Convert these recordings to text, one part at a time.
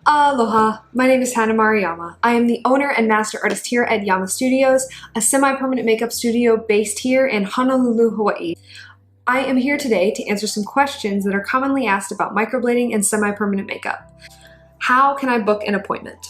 Aloha, my name is Maruyama. I am the owner and master artist here at YAMA Studios, a semi-permanent makeup studio based here in Honolulu, Hawaii. I am here today to answer some questions that are commonly asked about microblading and semi-permanent makeup. How can I book an appointment?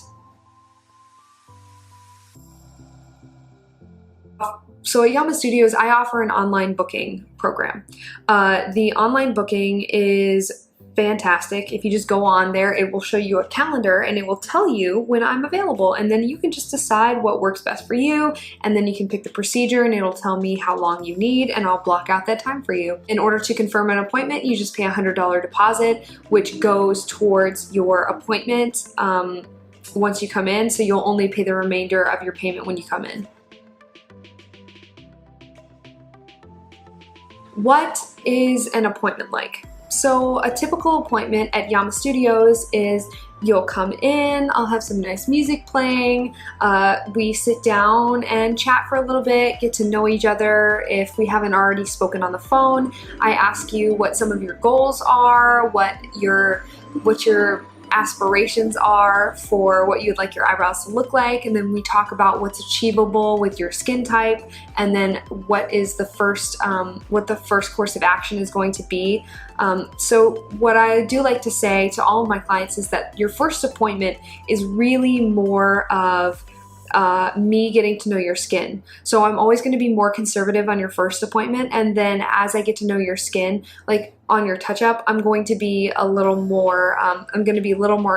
So at YAMA Studios, I offer an online booking program. The online booking is fantastic. If you just go on there, it will show you a calendar and it will tell you when I'm available, and then you can just decide what works best for you, and then you can pick the procedure and it'll tell me how long you need and I'll block out that time for you. In order to confirm an appointment, you just pay a $100 deposit, which goes towards your appointment once you come in, so you'll only pay the remainder of your payment when you come in. What is an appointment like? So a typical appointment at YAMA Studios is you'll come in, I'll have some nice music playing, we sit down and chat for a little bit, get to know each other. If we haven't already spoken on the phone, I ask you what some of your goals are, what your aspirations are for what you'd like your eyebrows to look like, and then we talk about what's achievable with your skin type, and then what the first course of action is going to be. So what I do like to say to all of my clients is that your first appointment is really more of me getting to know your skin. So I'm always going to be more conservative on your first appointment, and then as I get to know your skin, like on your touch-up, I'm going to be a little more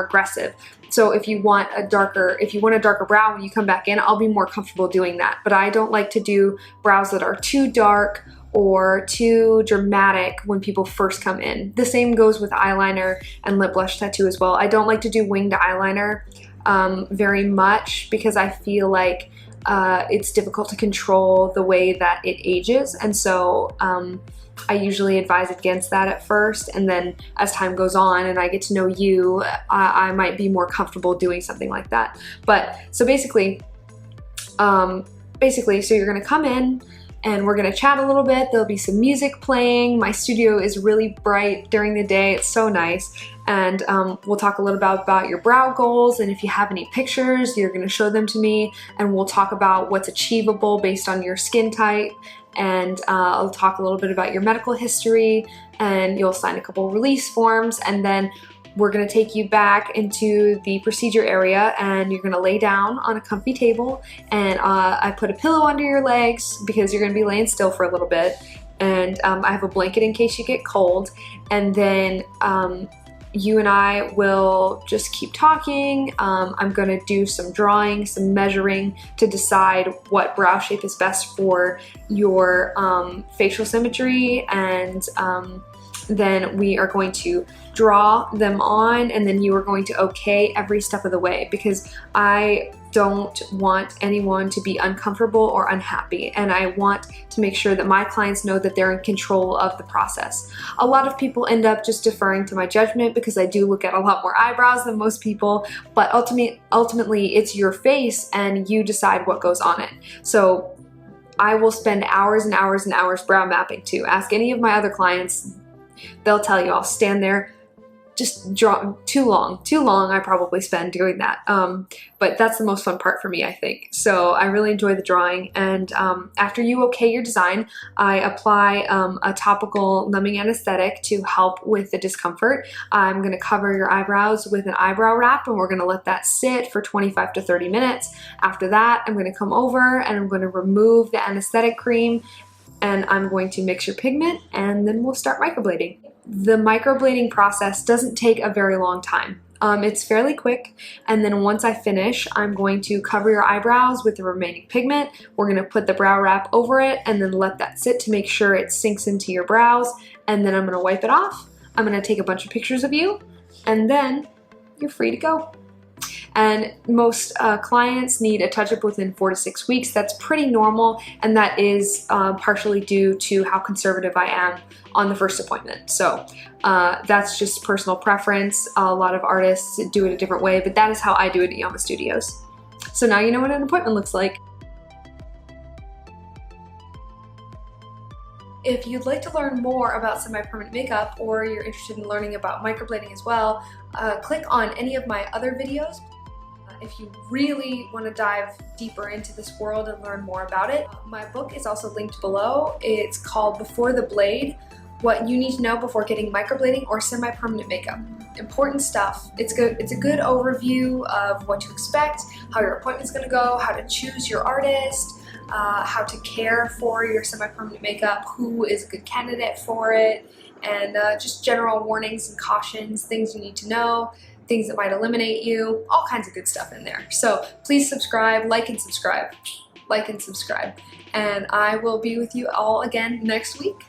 aggressive. So if you want a darker brow when you come back in, I'll be more comfortable doing that. But I don't like to do brows that are too dark or too dramatic when people first come in. The same goes with eyeliner and lip blush tattoo as well. I don't like to do winged eyeliner very much because I feel like it's difficult to control the way that it ages, and so I usually advise against that at first, and then as time goes on and I get to know you, I might be more comfortable doing something like that. But so basically, so you're gonna come in and we're gonna chat a little bit. There'll be some music playing. My studio is really bright during the day. It's so nice. And we'll talk a little about your brow goals, and if you have any pictures, you're gonna show them to me, and we'll talk about what's achievable based on your skin type, and I'll talk a little bit about your medical history, and you'll sign a couple release forms, and then we're gonna take you back into the procedure area, and you're gonna lay down on a comfy table, and I put a pillow under your legs because you're gonna be laying still for a little bit, and I have a blanket in case you get cold, and then you and I will just keep talking. I'm gonna do some drawing, some measuring to decide what brow shape is best for your facial symmetry, and then we are going to draw them on, and then you are going to okay every step of the way, because I don't want anyone to be uncomfortable or unhappy, and I want to make sure that my clients know that they're in control of the process. A lot of people end up just deferring to my judgment because I do look at a lot more eyebrows than most people, but ultimately it's your face and you decide what goes on it. So I will spend hours and hours and hours brow mapping too. Ask any of my other clients, they'll tell you I'll stand there, just draw too long I probably spend doing that. But that's the most fun part for me, I think. So I really enjoy the drawing, and after you okay your design, I apply a topical numbing anesthetic to help with the discomfort. I'm gonna cover your eyebrows with an eyebrow wrap, and we're gonna let that sit for 25 to 30 minutes. After that, I'm gonna come over and I'm gonna remove the anesthetic cream, and I'm going to mix your pigment, and then we'll start microblading. The microblading process doesn't take a very long time. It's fairly quick, and then once I finish, I'm going to cover your eyebrows with the remaining pigment. We're gonna put the brow wrap over it and then let that sit to make sure it sinks into your brows, and then I'm gonna wipe it off. I'm gonna take a bunch of pictures of you, and then you're free to go. And most clients need a touch-up within 4 to 6 weeks. That's pretty normal, and that is partially due to how conservative I am on the first appointment. So that's just personal preference. A lot of artists do it a different way, but that is how I do it at YAMA Studios. So now you know what an appointment looks like. If you'd like to learn more about semi-permanent makeup, or you're interested in learning about microblading as well, click on any of my other videos. If you really want to dive deeper into this world and learn more about it, my book is also linked below. It's called Before the Blade: What You Need to Know Before Getting Microblading or Semi-Permanent Makeup. Important stuff. It's a good overview of what to expect, how your appointment's going to go, how to choose your artist, how to care for your semi-permanent makeup, who is a good candidate for it, and just general warnings and cautions, things you need to know, things that might eliminate you, all kinds of good stuff in there. So please subscribe, like and subscribe, and I will be with you all again next week.